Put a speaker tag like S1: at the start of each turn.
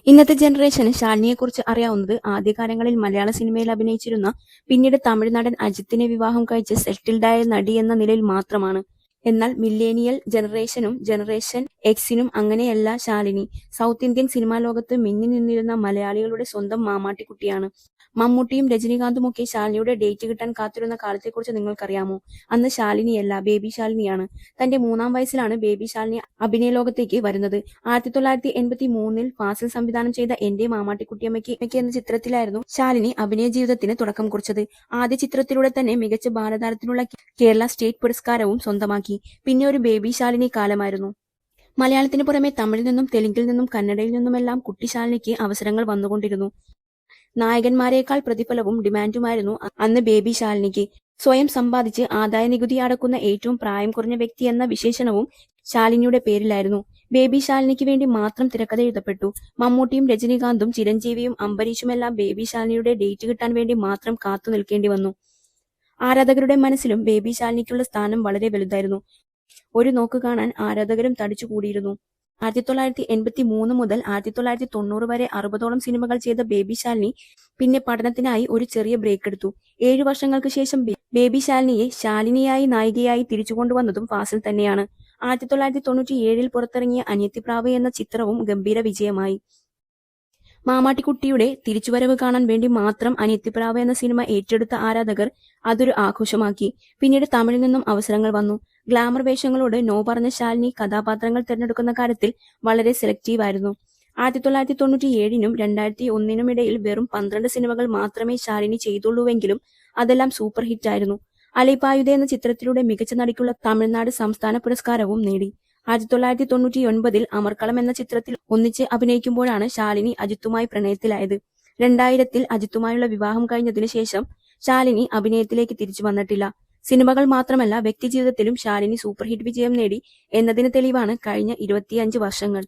S1: ഇന്നത്തെ ജനറേഷന് ശാലിനിയെക്കുറിച്ച് അറിയാവുന്നത് ആദ്യകാലങ്ങളിൽ മലയാള സിനിമയിൽ അഭിനയിച്ചിരുന്ന, പിന്നീട് തമിഴ് നടൻ അജിത്തിനെ വിവാഹം കഴിച്ച് സെറ്റിൽഡായ നടി എന്ന നിലയിൽ മാത്രമാണ്. എന്നാൽ മില്ലേനിയൽ ജനറേഷനും ജനറേഷൻ എക്സിനും അങ്ങനെയല്ല ശാലിനി. സൗത്ത് ഇന്ത്യൻ സിനിമാ ലോകത്ത് മിന്നി നിന്നിരുന്ന മലയാളികളുടെ സ്വന്തം മാമാട്ടിക്കുട്ടിയാണ്. മമ്മൂട്ടിയും രജനീകാന്തുമൊക്കെ ശാലിനിയുടെ ഡേറ്റ് കിട്ടാൻ കാത്തിരുന്ന കാലത്തെക്കുറിച്ച് നിങ്ങൾക്കറിയാമോ? അന്ന് ശാലിനിയല്ല, ബേബി ശാലിനിയാണ്. തന്റെ 3-ാം വയസ്സിലാണ് ബേബി ശാലിനി അഭിനയ ലോകത്തേക്ക് വരുന്നത്. 1983-ൽ ഫാസിൽ സംവിധാനം ചെയ്ത എന്റെ മാമാട്ടിക്കുട്ടിയമ്മയ്ക്ക് എന്ന ചിത്രത്തിലായിരുന്നു ശാലിനി അഭിനയ ജീവിതത്തിന് തുടക്കം കുറിച്ചത്. ആദ്യ ചിത്രത്തിലൂടെ തന്നെ മികച്ച ബാലതാരത്തിനുള്ള കേരള സ്റ്റേറ്റ് പുരസ്കാരവും സ്വന്തമാക്കി. പിന്നെ ഒരു ബേബി ശാലിനി കാലമായിരുന്നു. മലയാളത്തിന് പുറമെ തമിഴിൽ നിന്നും തെലുങ്കിൽ നിന്നും കന്നഡയിൽ നിന്നുമെല്ലാം കുട്ടി ശാലിനിക്ക് അവസരങ്ങൾ വന്നുകൊണ്ടിരുന്നു. നായകന്മാരെക്കാൾ പ്രതിഫലവും ഡിമാൻഡുമായിരുന്നു അന്ന് ബേബി ശാലിനിക്ക്. സ്വയം സമ്പാദിച്ച് ആദായ നികുതി അടക്കുന്ന ഏറ്റവും പ്രായം കുറഞ്ഞ വ്യക്തി എന്ന വിശേഷണവും ശാലിനിയുടെ പേരിലായിരുന്നു. ബേബി ശാലിനിക്ക് വേണ്ടി മാത്രം തിരക്കഥ എഴുതപ്പെട്ടു. മമ്മൂട്ടിയും രജനീകാന്തും ചിരഞ്ജീവിയും അംബരീഷുമെല്ലാം ബേബി ശാലിനിയുടെ ഡേറ്റ് കിട്ടാൻ വേണ്ടി മാത്രം കാത്തു നിൽക്കേണ്ടി വന്നു. ആരാധകരുടെ മനസ്സിലും ബേബി ശാലിനിക്കുള്ള സ്ഥാനം വളരെ വലുതായിരുന്നു. ഒരു നോക്ക് കാണാൻ ആരാധകരും തടിച്ചു കൂടിയിരുന്നു. 1983 മുതൽ 1990 വരെ 60ഓളം സിനിമകൾ ചെയ്ത ബേബി ശാലിനി പിന്നെ പഠനത്തിനായി ഒരു ചെറിയ ബ്രേക്ക് എടുത്തു. 7 വർഷങ്ങൾക്ക് ശേഷം ബേബി ശാലിനിയെ ശാലിനിയായി നായികയായി തിരിച്ചുകൊണ്ടുവന്നതും ഫാസിൽ തന്നെയാണ്. 1997-ൽ പുറത്തിറങ്ങിയ അനിയത്തിപ്രാവ് എന്ന ചിത്രവും ഗംഭീര വിജയമായി. മാമാട്ടിക്കുട്ടിയുടെ തിരിച്ചുവരവ് കാണാൻ വേണ്ടി മാത്രം അനിയത്തിപ്രാവ് എന്ന സിനിമ ഏറ്റെടുത്ത ആരാധകർ അതൊരു ആഘോഷമാക്കി. പിന്നീട് തമിഴിൽ നിന്നും അവസരങ്ങൾ വന്നു. ഗ്ലാമർ വേഷങ്ങളോട് നോ പറഞ്ഞ ശാലിനി കഥാപാത്രങ്ങൾ തിരഞ്ഞെടുക്കുന്ന കാര്യത്തിൽ വളരെ സെലക്റ്റീവ് ആയിരുന്നു. 1997-നും 2001-നും ഇടയിൽ വെറും 12 സിനിമകൾ മാത്രമേ ശാലിനി ചെയ്തുള്ളൂവെങ്കിലും അതെല്ലാം സൂപ്പർ ഹിറ്റായിരുന്നു. അലൈപായുധേ എന്ന ചിത്രത്തിലൂടെ മികച്ച നടിക്കുള്ള തമിഴ്നാട് സംസ്ഥാന പുരസ്കാരവും നേടി. 1999-ൽ അമർക്കളം എന്ന ചിത്രത്തിൽ ഒന്നിച്ച് അഭിനയിക്കുമ്പോഴാണ് ശാലിനി അജിത്തുമായി പ്രണയത്തിലായത്. 2000-ൽ അജിത്തുമായുള്ള വിവാഹം കഴിഞ്ഞതിനു ശേഷം ശാലിനി അഭിനയത്തിലേക്ക് തിരിച്ചു വന്നിട്ടില്ല. സിനിമകൾ മാത്രമല്ല, വ്യക്തിജീവിതത്തിലും ശാലിനി സൂപ്പർ ഹിറ്റ് വിജയം നേടി എന്നതിന് തെളിവാണ് കഴിഞ്ഞ 25 വർഷങ്ങൾ.